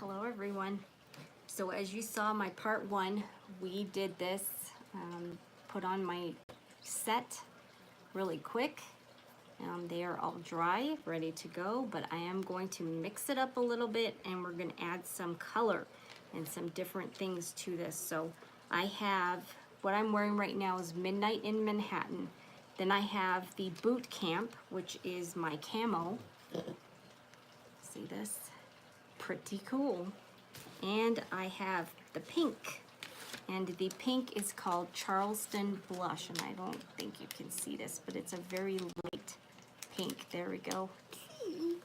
Hello everyone. So as you saw my part one, we did this, put on my set really quick. They are all dry, ready to go, but I am going to mix it up a little bit and we're going to add some color and some different things to this. So I have, what I'm wearing right now is Midnight in Manhattan. Then I have the Boot Camp, which is my camo. See this? Pretty cool. And I have the pink, and the pink is called Charleston Blush, and I don't think you can see this, but it's a very light pink. There we go.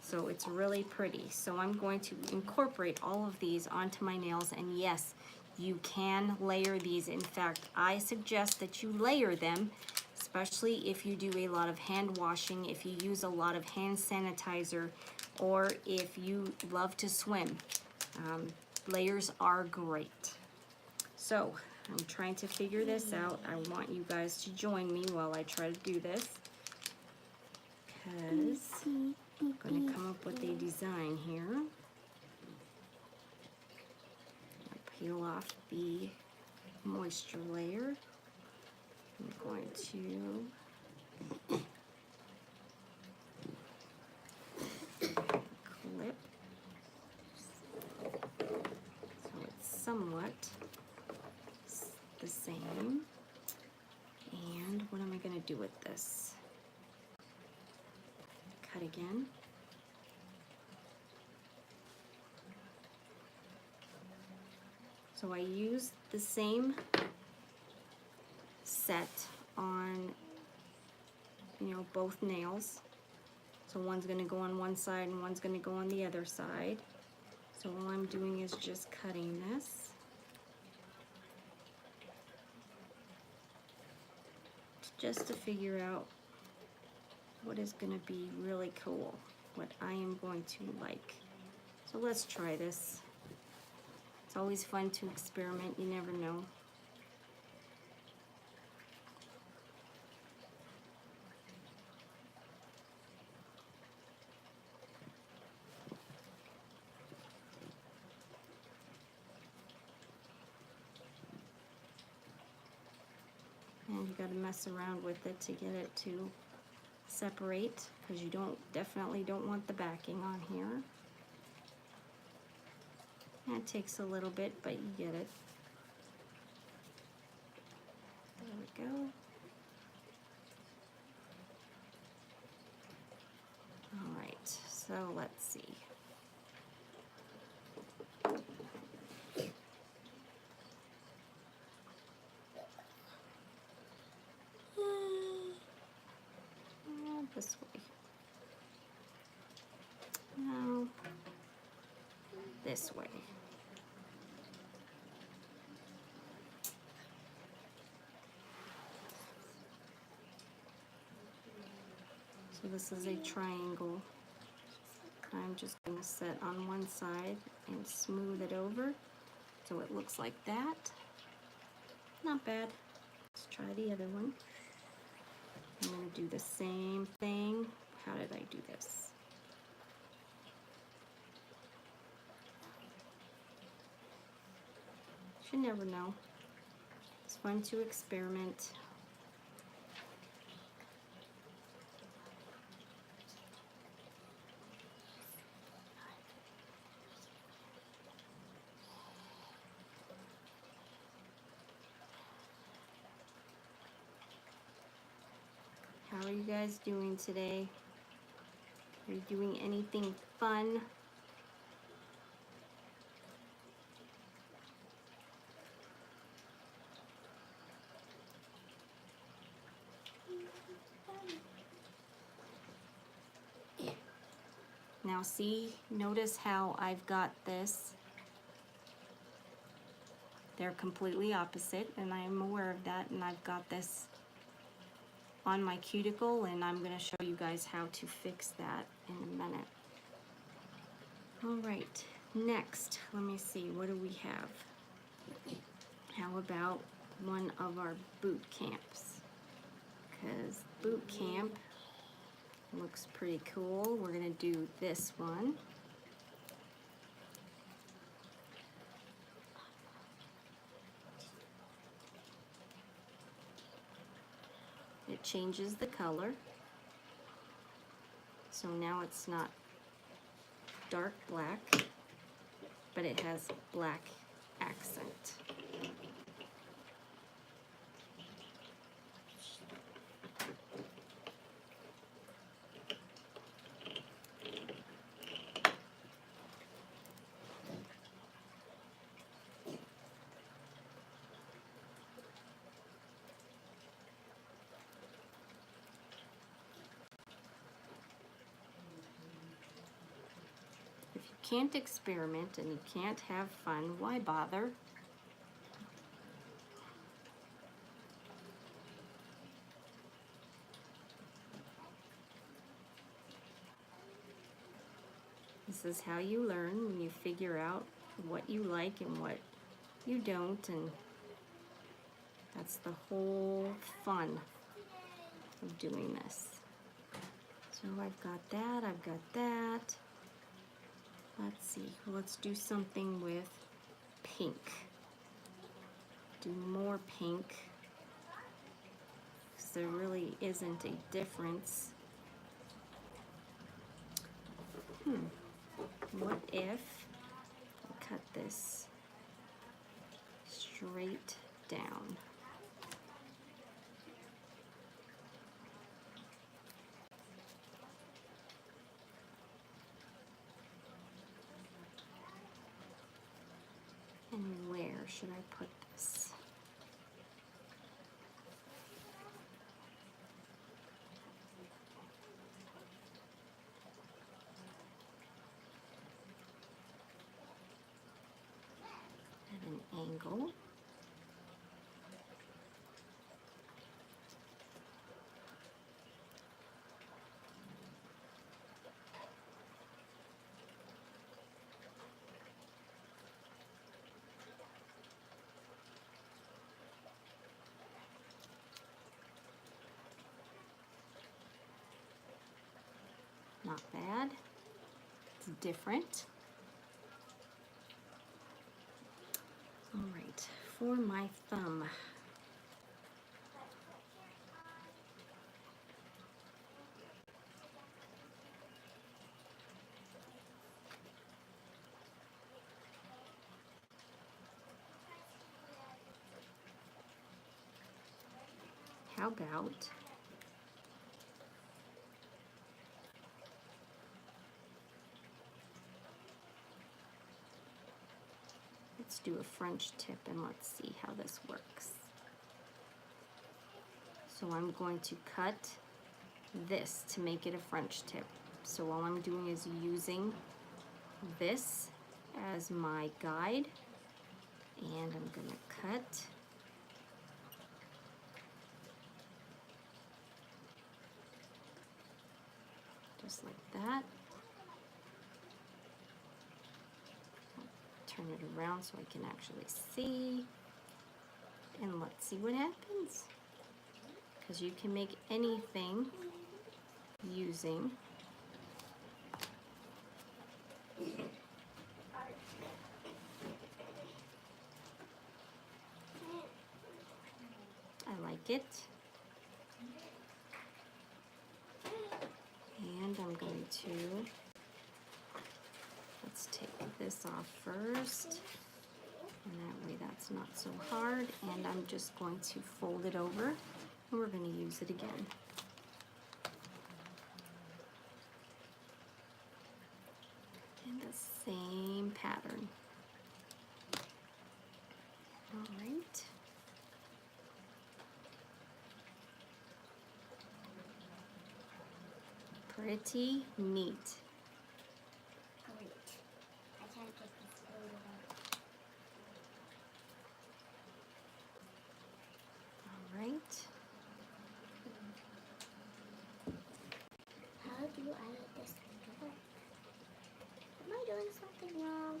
So it's really pretty. So I'm going to incorporate all of these onto my nails, and yes, you can layer these. In fact, I suggest that you layer them, especially if you do a lot of hand washing, if you use a lot of hand sanitizer, or if you love to swim. Layers are great. So I'm trying to figure this out. I want you guys to join me while I try to do this, because I'm going to come up with a design here. I'll peel off the moisture layer. I'm going to clip so it's somewhat the same. And what am I going to do with this? Cut again. So I use the same set on, both nails. So one's going to go on one side and one's going to go on the other side. So all I'm doing is just cutting this. Just to figure out what is going to be really cool, what I am going to like. So let's try this. It's always fun to experiment, you never know. And you got to mess around with it to get it to separate, because you definitely don't want the backing on here. And it takes a little bit, but you get it. There we go. All right, so let's see. This way. Now, this way. So this is a triangle. I'm just going to set on one side and smooth it over so it looks like that. Not bad. Let's try the other one. I'm going to do the same thing. How did I do this? You never know. It's fun to experiment. How are you guys doing today? Are you doing anything fun? Now see, notice how I've got this. They're completely opposite, and I am aware of that, and I've got this on my cuticle, and I'm going to show you guys how to fix that in a minute. All right, next, let me see, what do we have? How about one of our boot camps? Because boot camp looks pretty cool. We're going to do this one. changes the color. So now it's not dark black, but it has black accent. If you can't experiment and you can't have fun, why bother? This is how you learn, when you figure out what you like and what you don't, and that's the whole fun of doing this. So I've got that, I've got that. Let's see, let's do something with pink. Do more pink, because there really isn't a difference. What if I cut this straight down? And where should I put this? At an angle. Not bad. It's different. All right, for my thumb. How about let's do a French tip and let's see how this works. So I'm going to cut this to make it a French tip. So all I'm doing is using this as my guide, and I'm gonna cut just like that. Turn it around so I can actually see, and let's see what happens. Because you can make anything using I like it. And I'm going to, let's take this off first, and that way that's not so hard, and I'm just going to fold it over, and we're going to use it again. In the same pattern. All right. Pretty neat. Great. I can't get this over. All right. How do I get this to work? Am I doing something wrong?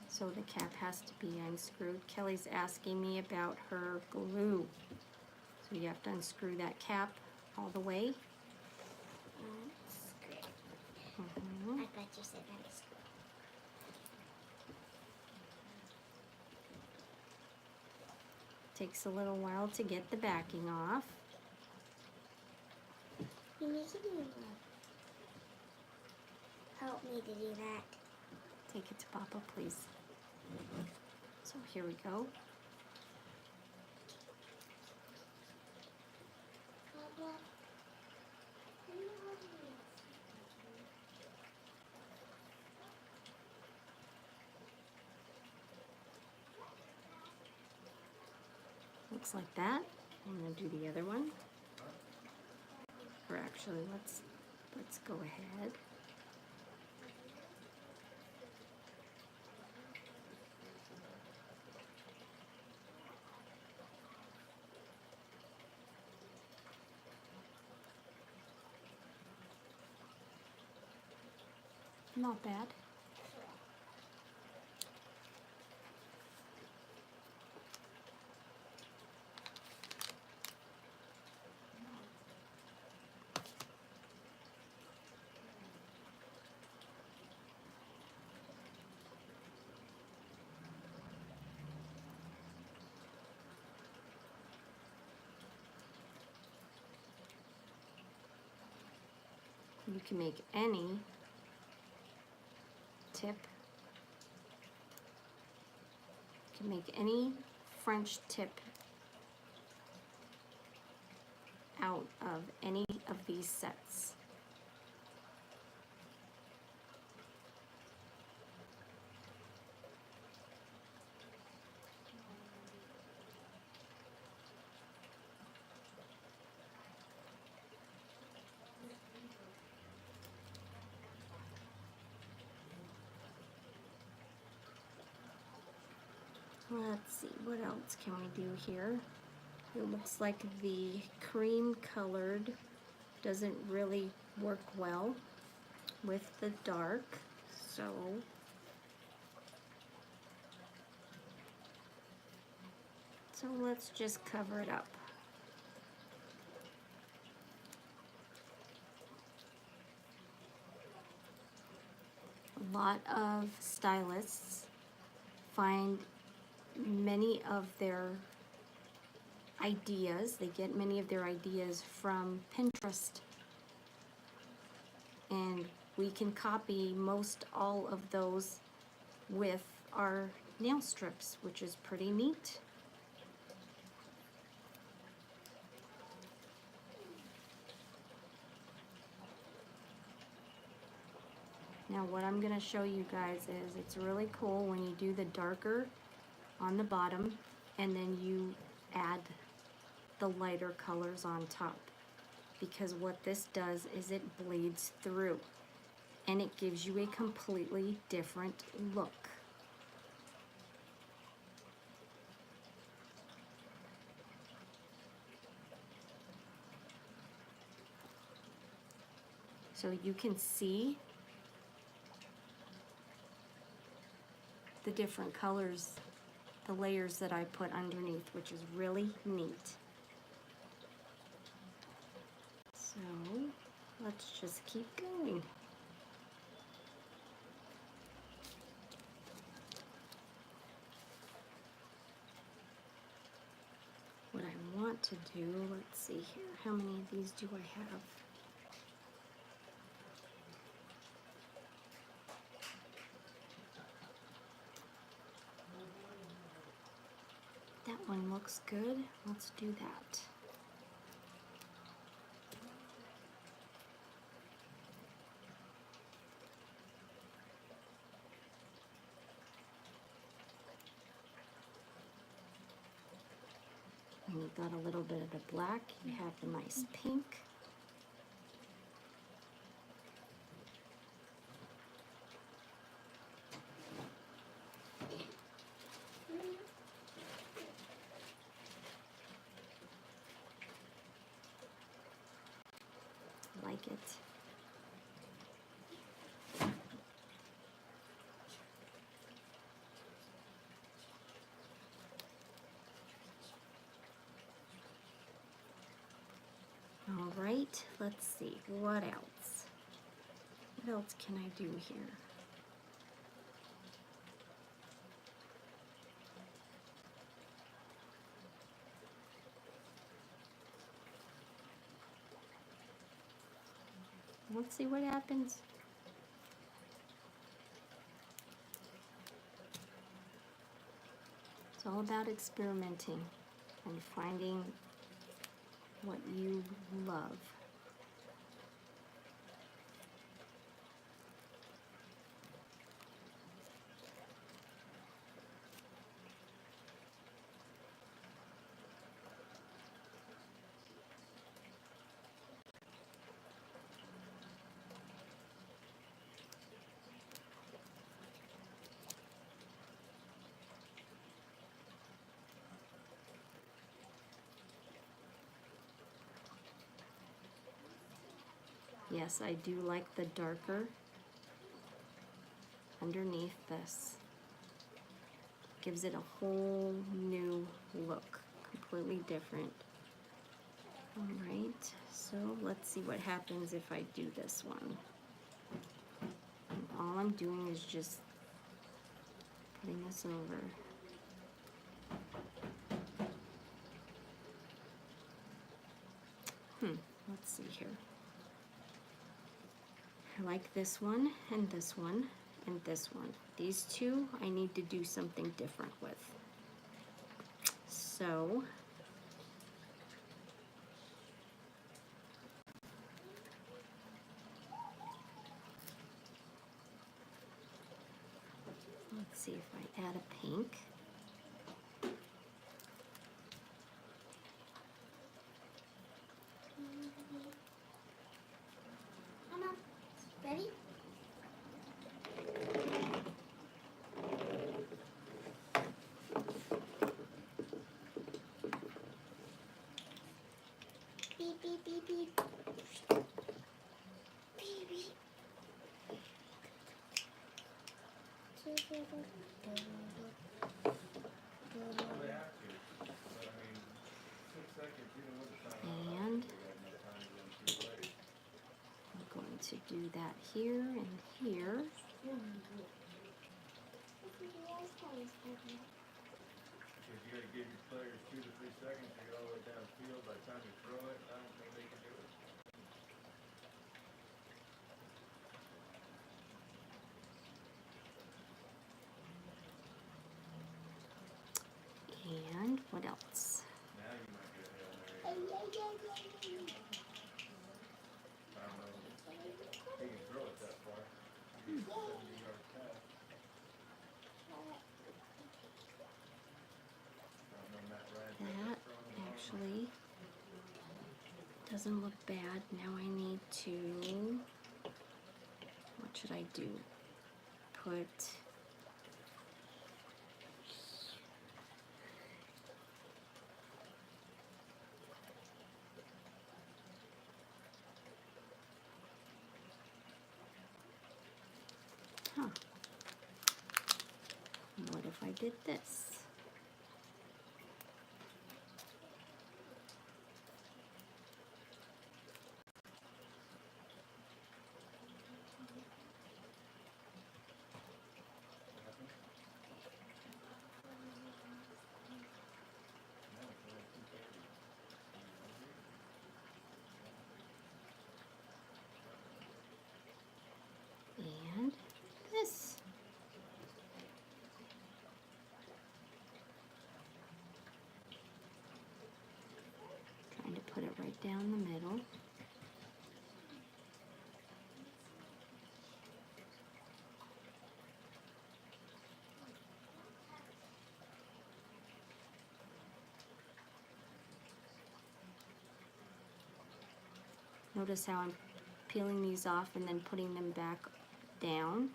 So the cap has to be unscrewed. Kelly's asking me about her glue. So you have to unscrew that cap all the way. Unscrew. I thought you said unscrew. Takes a little while to get the backing off. You need to help me to do that. Take it to Papa, please. So here we go. Papa, can you help me? Looks like that. I'm gonna do the other one. Or actually, let's go ahead. Not bad. You can make any tip. You can make any French tip out of any of these sets. Let's see, what else can we do here? It looks like the cream colored doesn't really work well with the dark, so let's just cover it up. A lot of stylists find many of their ideas, they get many of their ideas from Pinterest, and we can copy most all of those with our nail strips, which is pretty neat. Now what I'm going to show you guys is it's really cool when you do the darker on the bottom and then you add the lighter colors on top, because what this does is it bleeds through and it gives you a completely different look. So you can see the different colors, the layers that I put underneath, which is really neat. So let's just keep going. What I want to do, let's see here, how many of these do I have? That one looks good. Let's do that. And you've got a little bit of the black. You have the nice pink. Like it. All right, let's see, what else? What else can I do here? Let's see what happens. It's all about experimenting and finding what you love. Yes, I do like the darker underneath this. Gives it a whole new look, completely different. All right, so let's see what happens if I do this one. And all I'm doing is just putting this over. Let's see here. I like this one and this one and this one. These two I need to do something different with. So let's see if I add a pink. Mama, ready? Beep, beep, beep, beep. Beep, beep. And I'm going to do that here and here. Because you gotta give your players 2 to 3 seconds to get all the way downfield. By the time you throw it, I don't think they can do it. And what else? Now you might get a Hail Mary. I don't know. He can throw it that far. 70-yard pass. I don't know, Matt Ryan. That actually doesn't look bad. Now I need to, what should I do? Put what if I did this? And this. Trying to put it right down the middle. Notice how I'm peeling these off and then putting them back down.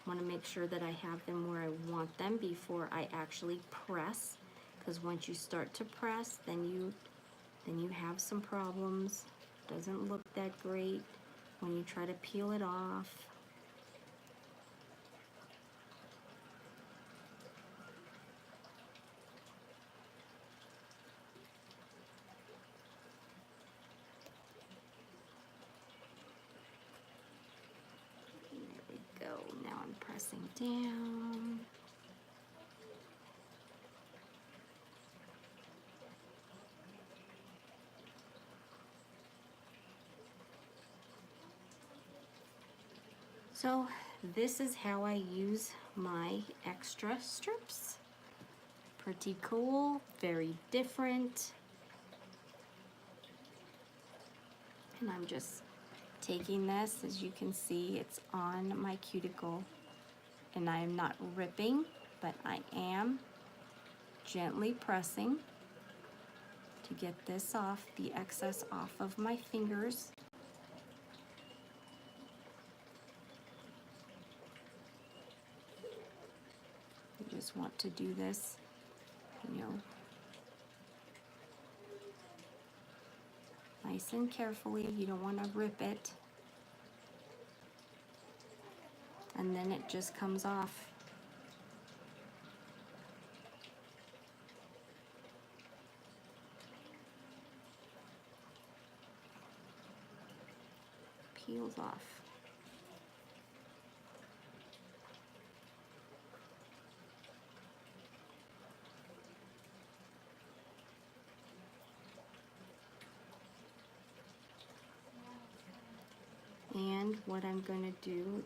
I want to make sure that I have them where I want them before I actually press, because once you start to press, then you have some problems. Doesn't look that great when you try to peel it off. There we go. Now I'm pressing down. So this is how I use my extra strips. Pretty cool, very different. And I'm just taking this, as you can see, it's on my cuticle. And I am not ripping, but I am gently pressing to get this off, the excess off of my fingers. You just want to do this, you know, nice and carefully. You don't want to rip it. And then it just comes off. Peels off. And what I'm going to do,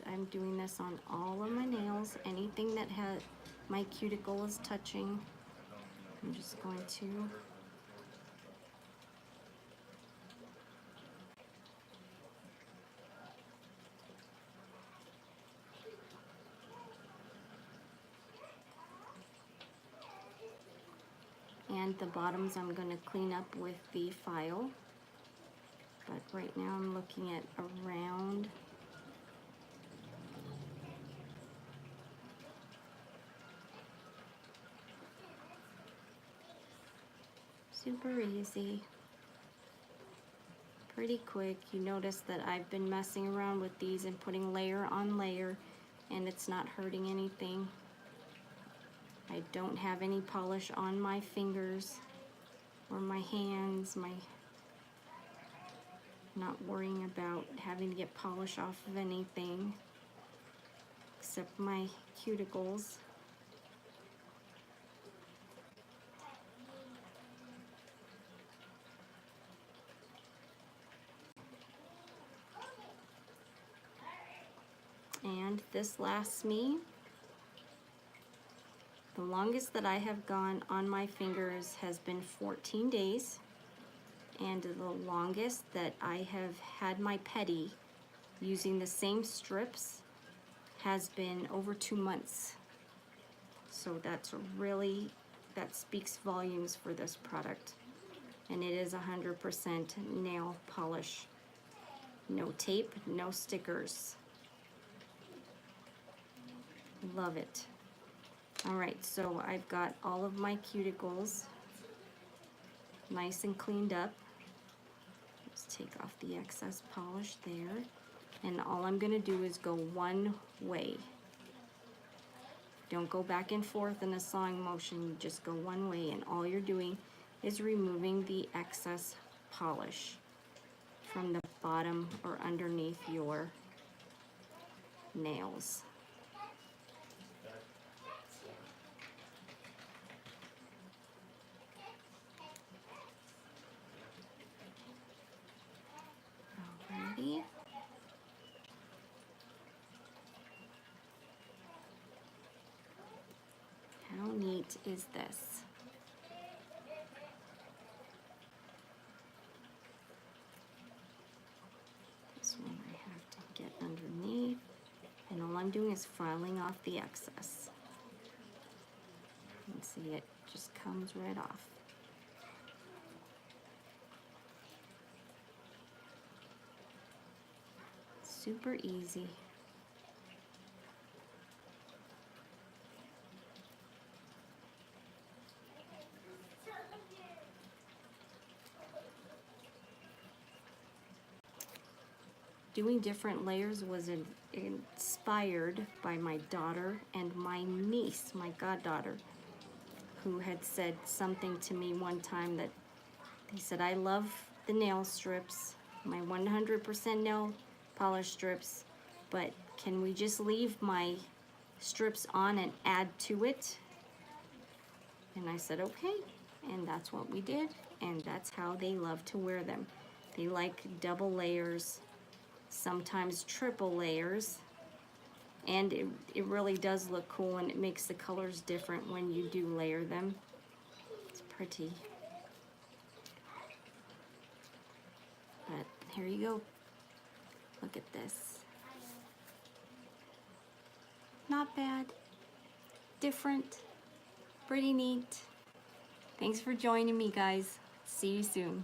I'm doing this on all of my nails. Anything that has my cuticle is touching, I'm just going to and the bottoms I'm going to clean up with the file. But right now I'm looking at around super easy, pretty quick. You notice that I've been messing around with these and putting layer on layer, and it's not hurting anything. I don't have any polish on my fingers or my hands, not worrying about having to get polish off of anything except my cuticles. And this lasts me, the longest that I have gone on my fingers has been 14 days. And the longest that I have had my pedi using the same strips has been over 2 months. So that speaks volumes for this product. And it is 100% nail polish. No tape, no stickers. Love it. All right, so I've got all of my cuticles nice and cleaned up. Let's take off the excess polish there. And all I'm gonna do is go one way. Don't go back and forth in a sawing motion, you just go one way, and all you're doing is removing the excess polish from the bottom or underneath your nails. Alrighty. How neat is this? This one I have to get underneath, and all I'm doing is filing off the excess. You can see it just comes right off. Super easy. Doing different layers was inspired by my daughter and my niece, my goddaughter, who had said something to me one time that he said, I love the nail strips, my 100% nail polish strips, but can we just leave my strips on and add to it? And I said, okay. And that's what we did. And that's how they love to wear them. They like double layers. sometimes triple layers. And it really does look cool, and it makes the colors different when you do layer them. It's pretty. But here you go. Look at this. Not bad. Different. Pretty neat. Thanks for joining me, guys. See you soon.